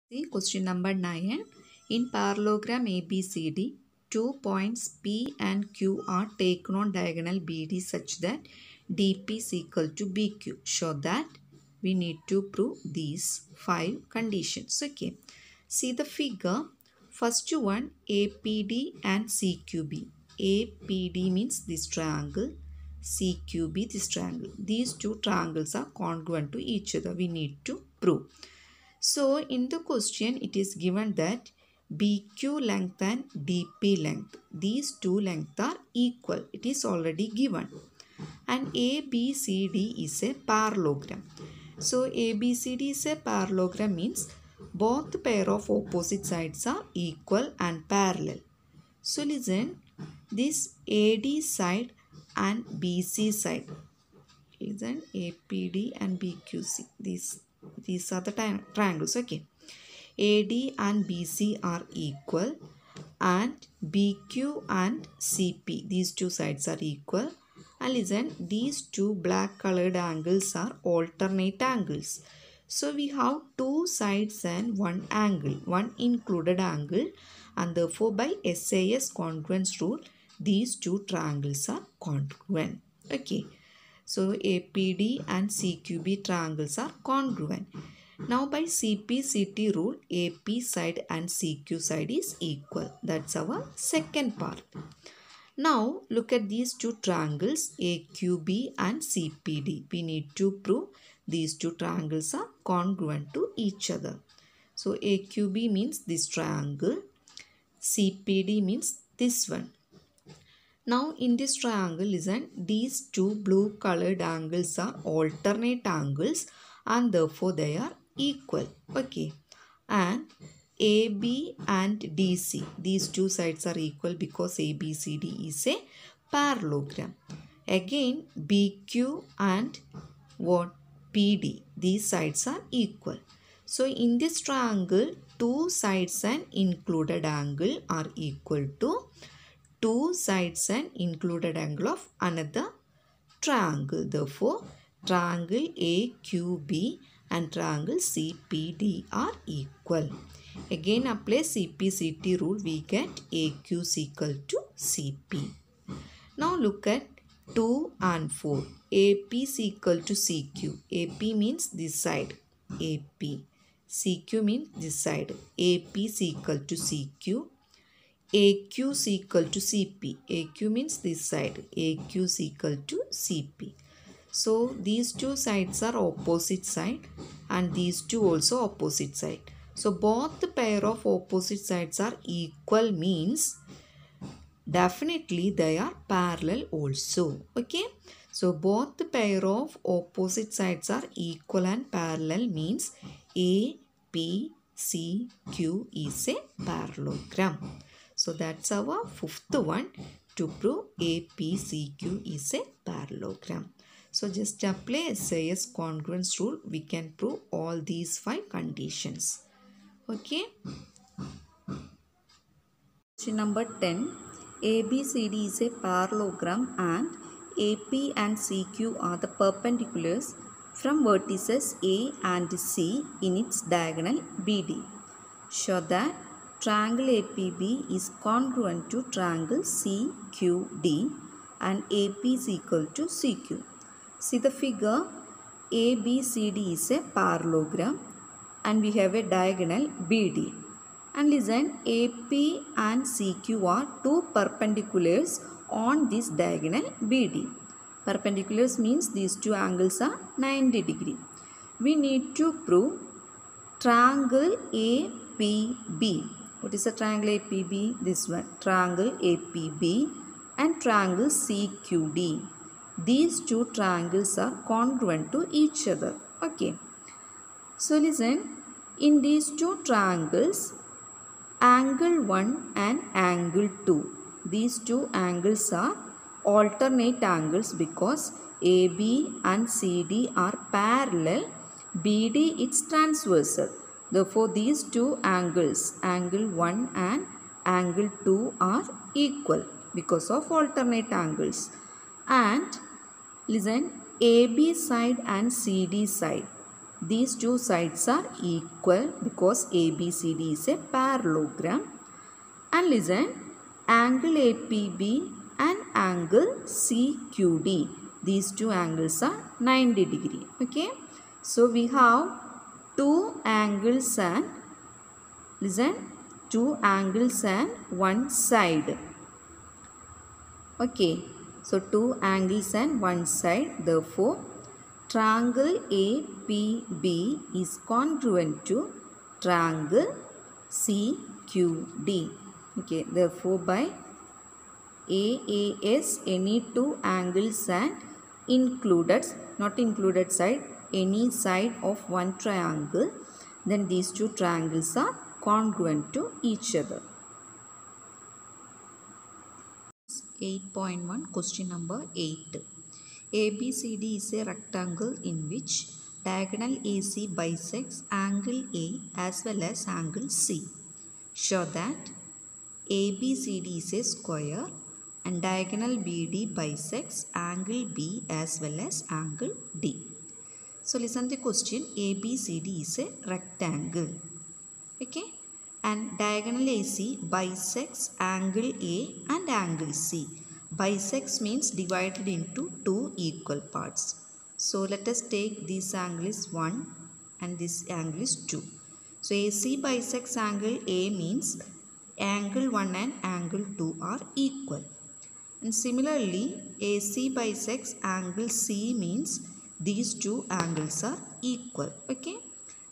See question number 9. In parallelogram ABCD, 2 points P and Q are taken on diagonal BD such that DP is equal to BQ. Show that we need to prove these 5 conditions. Okay. See the figure. First one APD and CQB. APD means this triangle. CQB this triangle. These two triangles are congruent to each other. We need to prove. So in the question it is given that BQ length and DP length, these two lengths are equal. It is already given. And ABCD is a parallelogram. So ABCD is a parallelogram means both pair of opposite sides are equal and parallel. So listen, this AD side and BC side, listen, APD and BQC, these are the triangles. Okay, AD and BC are equal and BQ and CP, these two sides are equal. And listen, these two black colored angles are alternate angles. So we have two sides and one angle, one included angle, and therefore by SAS congruence rule these two triangles are congruent. Okay. So APD and CQB triangles are congruent. Now by CP/CT rule, AP side and CQ side is equal. That's our second part. Now look at these two triangles AQB and CPD. We need to prove these two triangles are congruent to each other. So AQB means this triangle. CPD means this one. Now in this triangle, listen, these two blue colored angles are alternate angles and therefore they are equal. Okay. And AB and DC, these two sides are equal because ABCD is a parallelogram. Again BQ and what? PD, these sides are equal. So in this triangle, two sides and included angle are equal to two sides and included angle of another triangle. Therefore, triangle AQB and triangle CPD are equal. Again apply CP/CT rule, we get AQ is equal to CP. Now look at 2 and 4. AP is equal to CQ. AP means this side. AP. CQ means this side. AP is equal to CQ. AQ is equal to CP. AQ means this side. AQ is equal to CP. So these two sides are opposite side and these two also opposite side. So both the pair of opposite sides are equal means definitely they are parallel also. Okay. So both the pair of opposite sides are equal and parallel means APCQ is a parallelogram. So that's our fifth one, to prove APCQ is a parallelogram. So just apply SAS congruence rule. We can prove all these 5 conditions. Okay. Question number 10. ABCD is a parallelogram and AP and CQ are the perpendiculars from vertices A and C in its diagonal BD. Show that triangle APB is congruent to triangle CQD and AP is equal to CQ. See the figure, ABCD is a parallelogram and we have a diagonal BD. And listen, AP and CQ are two perpendiculars on this diagonal BD. Perpendiculars means these two angles are 90 degree. We need to prove triangle APB. What is a triangle APB? This one. Triangle APB and triangle CQD. These two triangles are congruent to each other. Okay. So listen, in these two triangles, angle 1 and angle 2. These two angles are alternate angles because AB and CD are parallel. BD is transversal. Therefore, these two angles, angle 1 and angle 2 are equal because of alternate angles. And listen, AB side and CD side, these two sides are equal because ABCD is a parallelogram. And listen, angle APB and angle CQD, these two angles are 90 degree. Okay, so we have two angles and listen, two angles and one side. Okay, so two angles and one side. Therefore, triangle APB is congruent to triangle CQD. Okay, therefore by AAS, any two angles and included, not included side, any side of one triangle, then these two triangles are congruent to each other. 8.1 question number 8. ABCD is a rectangle in which diagonal AC bisects angle A as well as angle C. Show that ABCD is a square and diagonal BD bisects angle B as well as angle D. So listen to the question. ABCD is a rectangle. Okay, and diagonal AC bisects angle A and angle C. Bisects means divided into two equal parts. So let us take this angle is 1 and this angle is 2. So AC bisects angle A means angle 1 and angle 2 are equal. And similarly, AC bisects angle C means these two angles are equal. Okay,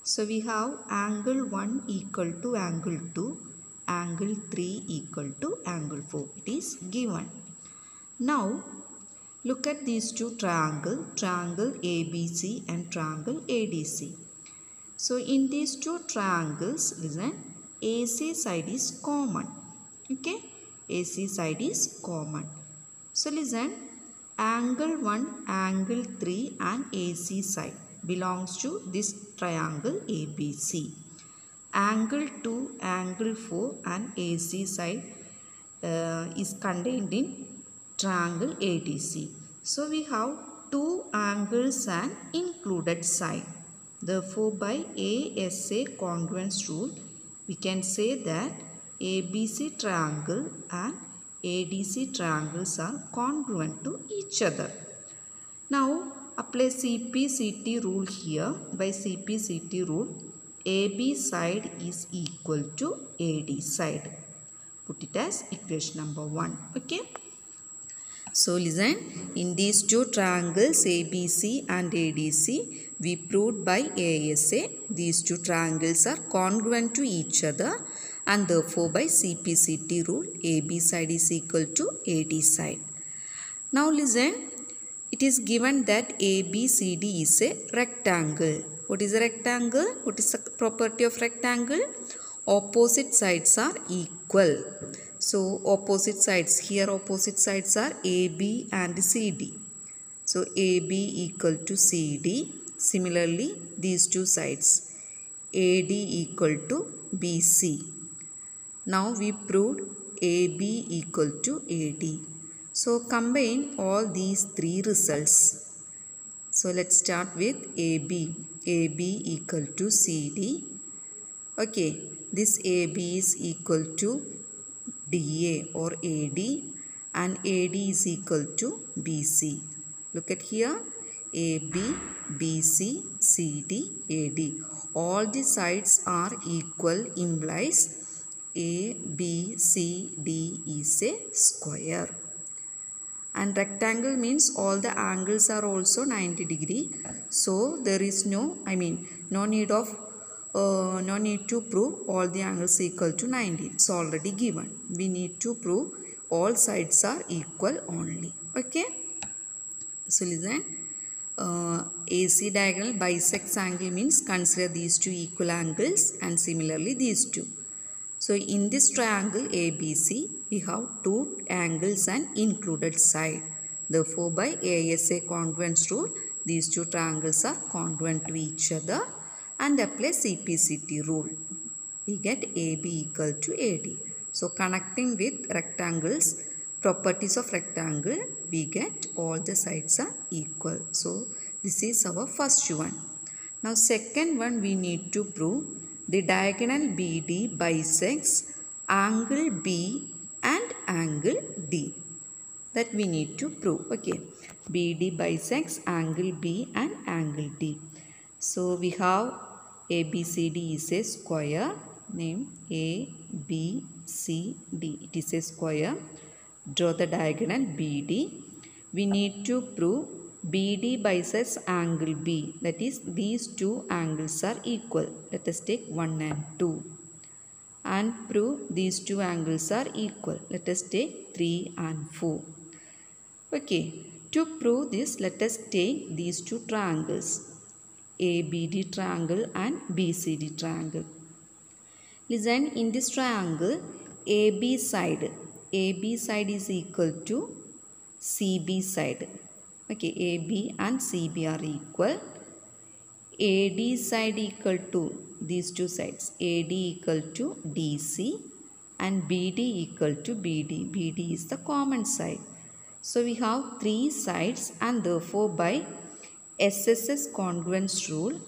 so we have angle 1 equal to angle 2, angle 3 equal to angle 4. It is given. Now look at these two triangles, triangle ABC and triangle ADC. So in these two triangles, listen, AC side is common. Okay, AC side is common. So listen, angle 1, angle 3 and AC side belongs to this triangle ABC. Angle 2, angle 4 and AC side is contained in triangle ADC. So we have two angles and included side. Therefore by ASA congruence rule, we can say that ABC triangle and ADC triangles are congruent to each other. Now apply CP-CT rule here. By CP-CT rule, AB side is equal to AD side. Put it as equation number 1. Okay. So listen, in these two triangles ABC and ADC, we proved by ASA these two triangles are congruent to each other, and therefore by CP-CT rule AB side is equal to AD side. Now listen, it is given that ABCD is a rectangle. What is a rectangle? What is the property of rectangle? Opposite sides are equal. So opposite sides, here opposite sides are AB and CD. So AB equal to CD. Similarly, these two sides, AD equal to BC. Now we proved AB equal to AD. So combine all these three results. So let's start with AB. AB equal to CD. Okay, this AB is equal to DA or AD and AD is equal to BC. Look at here, AB, BC, CD, AD. All the sides are equal implies ABCD is a square. And rectangle means all the angles are also 90 degree. So there is no need to prove all the angles equal to 90. It's already given. We need to prove all sides are equal only. Okay. So listen, AC diagonal bisects angle means consider these two equal angles and similarly these two. So in this triangle ABC, we have two angles and included side. Therefore by ASA congruence rule, these two triangles are congruent to each other, and apply CP-CT rule. We get AB equal to AD. So connecting with rectangles, properties of rectangle, we get all the sides are equal. So this is our first one. Now second one we need to prove the diagonal BD bisects angle B and angle D. That we need to prove. Okay. BD bisects angle B and angle D. So we have ABCD is a square. Name ABCD. It is a square. Draw the diagonal BD. We need to prove BD bisects angle B. That is, these two angles are equal. Let us take 1 and 2. And prove these two angles are equal. Let us take 3 and 4. Okay. To prove this, let us take these two triangles. ABD triangle and BCD triangle. Listen, in this triangle, AB side is equal to CB side. Okay, AB and CB are equal. AD side equal to these two sides. AD equal to DC and BD equal to BD. BD is the common side. So we have three sides, and therefore by SSS congruence rule,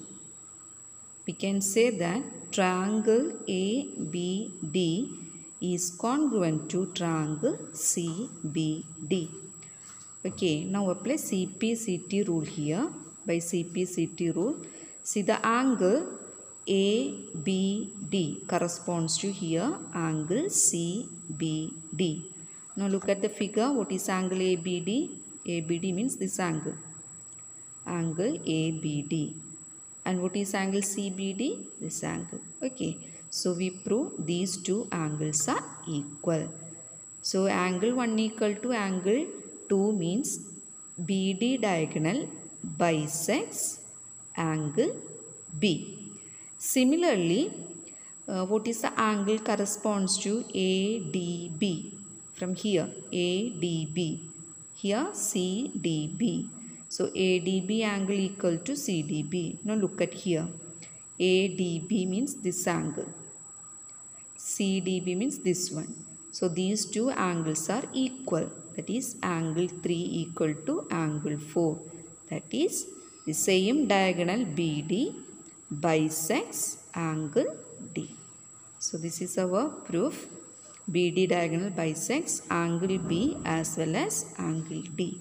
we can say that triangle ABD is congruent to triangle CBD. Okay, now apply CP-CT rule here. By CP-CT rule, see the angle ABD corresponds to here angle CBD. Now look at the figure. What is angle ABD? ABD means this angle. Angle ABD. And what is angle CBD? This angle. Okay. So we prove these two angles are equal. So angle 1 equal to angle 2 means BD diagonal bisects angle B. Similarly, what is the angle corresponds to ADB? From here, ADB. Here, CDB. So, ADB angle equal to CDB. Now, look at here. ADB means this angle. CDB means this one. So, these two angles are equal. That is, angle 3 equal to angle 4. That is, the same diagonal BD bisects angle D. So, this is our proof. BD diagonal bisects angle B as well as angle D.